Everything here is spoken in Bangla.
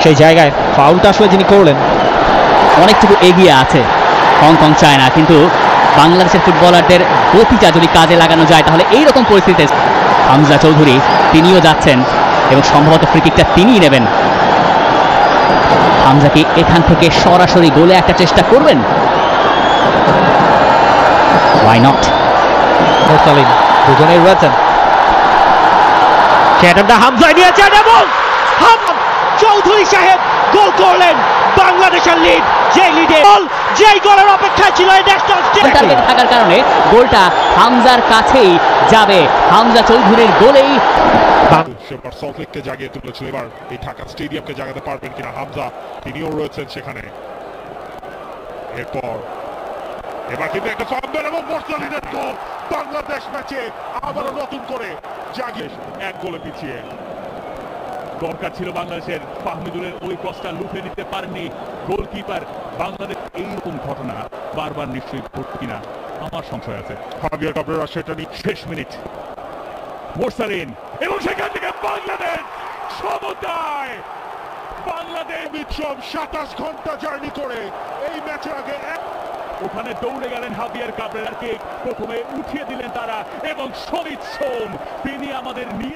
সেই জায়গায় ফাউলটা আসলে যিনি করলেন অনেকটুকু এগিয়ে আছে হংকং চায় না, কিন্তু বাংলাদেশের ফুটবলারদের গতিটা যদি কাজে লাগানো যায় তাহলে এইরকম পরিস্থিতিতে হামজা চৌধুরী তিনিও যাচ্ছেন এবং সম্ভবত ফ্রিকিকটা তিনিই নেবেন। হামজা কি এখান থেকে সরাসরি গোলে একটা চেষ্টা করবেন? Why not? মোরসালিন দুজনেই রয়েছেন। সেটা হামজা নিয়েছেন এবং চৌধুরী সাহেব গোল করলেন। বাংলাদেশের লিড, যে লিডে যেই গোলের অপেক্ষা ছিল টার্গেট থাকার কারণে গোলটা হামজার কাছেই যাবে। হামজা চৌধুরীর গোলেই সুপার সল্টলেককে জাগিয়ে তুলেছিল, এবার এই ঢাকা স্টেডিয়ামকে জাগাতে পারবেন কিনা হামজা, তিনিও রয়েছেন সেখানে। এরপর এবার কিন্তু একটা ফাম্বল এবং মোরসালিনের গোল। বাংলাদেশ ম্যাচে আবারও নতুন করে জাগিয়ে 1 গোলে পিছিয়ে। দরকার ছিল বাংলাদেশের, ফাহমিদুলের ওই ক্রসটা লুফে নিতে পারেননি গোলকিপার। বাংলাদেশ এইরকম ঘটনা বারবার নিশ্চয়ই ঘটবে কিনা আমার সংশয় আছে। হাবিয়ার কাবরেরা সেটা নিয়ে শেষ মিনিট, মোরসালিন এবং সেখান থেকে বাংলাদেশ সমতায়। বাংলাদেশ বিক্রম 27 ঘন্টা জার্নি করে এই ম্যাচের আগে ওখানে দৌড়ে গেলেন হাবিয়ার কাবরেরাকে, প্রথমে উঠিয়ে দিলেন তারা এবং শহীদ সোম তিনি আমাদের নিয়ে